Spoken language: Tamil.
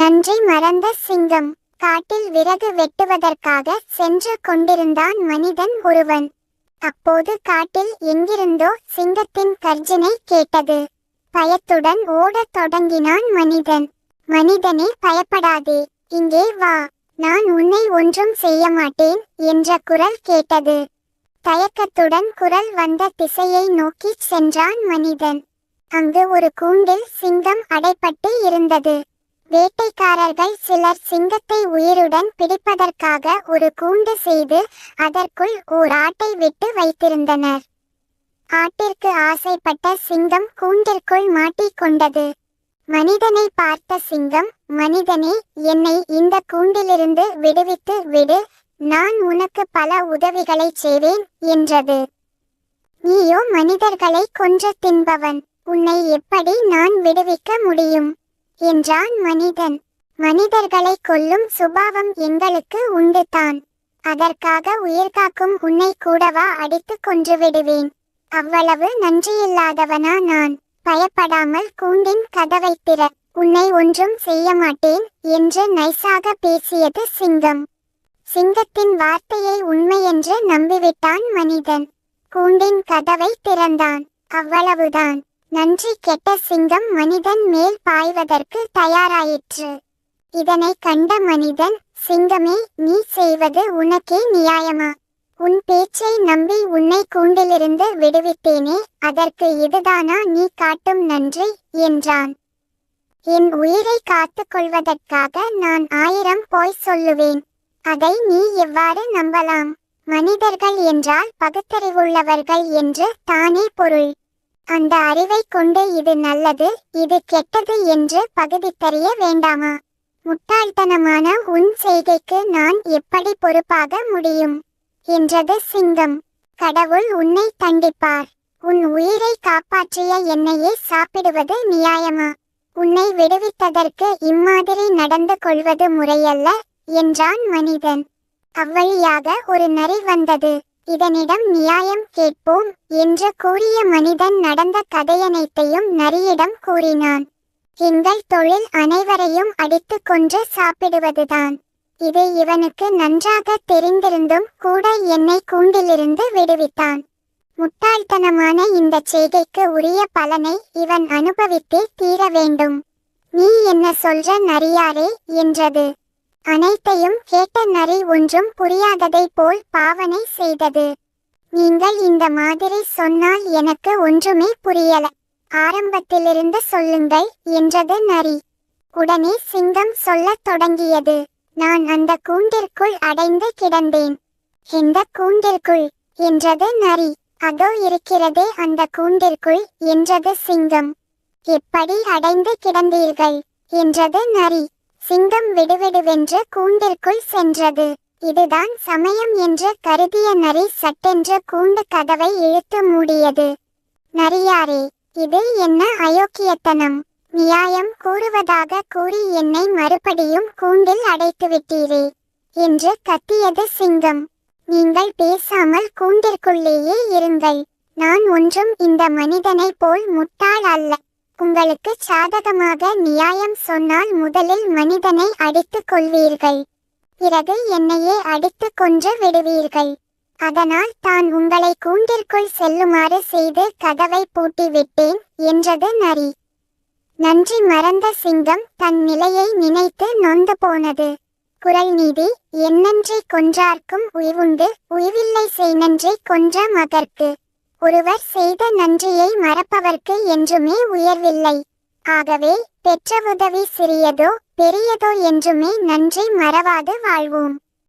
நன்றி மறந்த சிங்கம். காட்டில் விறகு வெட்டுவதற்காக சென்று கொண்டிருந்தான் மனிதன் ஒருவன். அப்போது காட்டில் எங்கிருந்தோ சிங்கத்தின் கர்ஜனை கேட்டது. பயத்துடன் ஓடத் தொடங்கினான் மனிதன். மனிதனே, பயப்படாதே, இங்கே வா, நான் உன்னை ஒன்றும் செய்ய மாட்டேன் என்ற குரல் கேட்டது. தயக்கத்துடன் குரல் வந்த திசையை நோக்கிச் சென்றான் மனிதன். அங்கு ஒரு கூண்டில் சிங்கம் அடைப்பட்டு இருந்தது. வேட்டைக்காரர்கள் சிலர் சிங்கத்தை உயிருடன் பிடிப்பதற்காக ஒரு கூண்டு செய்து அதற்குள் ஓர் ஆட்டை விட்டு வைத்திருந்தனர். ஆட்டிற்கு ஆசைப்பட்ட சிங்கம் கூண்டிற்குள் மாட்டிக்கொண்டது. மனிதனை பார்த்த சிங்கம், மனிதனே, என்னை இந்த கூண்டிலிருந்து விடுவித்து விடு, நான் உனக்கு பல உதவிகளை செய்வேன் என்றது. நீயோ மனிதர்களை கொன்று தின்பவன், உன்னை எப்படி நான் விடுவிக்க முடியும் என்றான் மனிதன். மனிதர்களை கொல்லும் சுபாவம் எங்களுக்கு உண்டு தான். அதற்காக உயிர்காக்கும் உன்னை கூடவா அடித்து கொன்றுவிடுவேன்? அவ்வளவு நன்றியில்லாதவனா நான்? பயப்படாமல் கூண்டின் கதவை திற, உன்னை ஒன்றும் செய்ய மாட்டேன் என்று நைசாக பேசியது சிங்கம். சிங்கத்தின் வார்த்தையை உண்மையென்று நம்பிவிட்டான் மனிதன். கூண்டின் கதவை திறந்தான். அவ்வளவுதான். நன்றி கெட்ட சிங்கம் மனிதன் மேல் பாய்வதற்கு தயாராயிற்று. இதனை கண்ட மனிதன், சிங்கமே, நீ செய்வது உனக்கே நியாயமா? உன் பேச்சை நம்பி உன்னை கூண்டிலிருந்து விடுவித்தேனே, அதற்கு இதுதானா நீ காட்டும் நன்றி என்றான். என் உயிரை காத்து கொள்வதற்காக நான் 1000 பொய் சொல்லுவேன். அதை நீ எவ்வாறு நம்பலாம்? மனிதர்கள் என்றால் பகுத்தறிவுள்ளவர்கள் என்று தானே பொருள். அந்த அறிவை கொண்டு இது நல்லது, இது கெட்டது என்று பகுதித்தறிய வேண்டாமா? முட்டாள்தனமான உன் செய்கைக்கு நான் எப்படி பொறுப்பாக முடியும் என்றது சிங்கம். கடவுள் உன்னை தண்டிப்பார். உன் உயிரை காப்பாற்றிய என்னையே சாப்பிடுவது நியாயமா? உன்னை விடுவித்ததற்கு இம்மாதிரி நடந்து கொள்வது முறையல்ல என்றான் மனிதன். அவ்வழியாக ஒரு நரி வந்தது. இதனிடம் நியாயம் கேட்போம் என்று கூறிய மனிதன் நடந்த கதையனைத்தையும் நரியிடம் கூறினான். எங்கள் தொழில் அனைவரையும் அடித்து கொன்று சாப்பிடுவதுதான். இது இவனுக்கு நன்றாக தெரிந்திருந்தும் கூட என்னை கூண்டிலிருந்து விடுவித்தான். முட்டாள்தனமான இந்த செய்கைக்கு உரிய பலனை இவன் அனுபவித்தே தீர வேண்டும். நீ என்ன சொல்ற நரியாரே என்றது. அனைத்தையும் கேட்ட நரி ஒன்றும் புரியாததை போல் பாவனை செய்தது. நீங்கள் இந்த மாதிரி சொன்னால் எனக்கு ஒன்றுமே புரியல. ஆரம்பத்திலிருந்து சொல்லுங்கள் என்றது நரி. உடனே சிங்கம் சொல்லத் தொடங்கியது. நான் அந்த கூண்டிற்குள் அடைந்து கிடந்தேன். எந்த கூண்டிற்குள் என்றது நரி. அதோ இருக்கிறதே அந்த கூண்டிற்குள் என்றது சிங்கம். எப்படி அடைந்து கிடந்தீர்கள் என்றது நரி. சிங்கம் விடுவிடுவென்று கூண்டிற்குள் சென்றது. இதுதான் சமயம் என்று கருதிய நரி சட்டென்று கூண்டு கதவை இழுத்து மூடியது. நரியாரே, இது என்ன அயோக்கியத்தனம்? நியாயம் கூறுவதாக கூறி என்னை மறுபடியும் கூண்டில் அடைத்துவிட்டீரே என்று கத்தியது சிங்கம். நீங்கள் பேசாமல் கூண்டிற்குள்ளேயே இருங்கள். நான் ஒன்றும் இந்த மனிதனை போல் முட்டாள் அல்ல. உங்களுக்கு சாதகமாக நியாயம் சொன்னால் முதலில் மனிதனை அடித்துக் கொள்வீர்கள், பிறகு என்னையே அடித்து கொன்று விடுவீர்கள். அதனால் தான் உங்களை கூண்டிற்குள் செல்லுமாறு செய்து கதவை பூட்டிவிட்டேன் என்றது நரி. நன்றி மறந்த சிங்கம் தன் நிலையை நினைத்து நொந்து போனது. குறள் நீதி, எந்நன்றி கொன்றார்க்கும் உய்வுண்டு, உய்வில்லை செய்நன்றி கொன்ற மகற்கு. ஒருவர் செய்த நன்றியை மறப்பவர்க்கு என்றுமே உயர்வில்லை. ஆகவே பெற்ற உதவி சிறியதோ பெரியதோ என்றுமே நன்றி மறவாது வாழ்வோம்.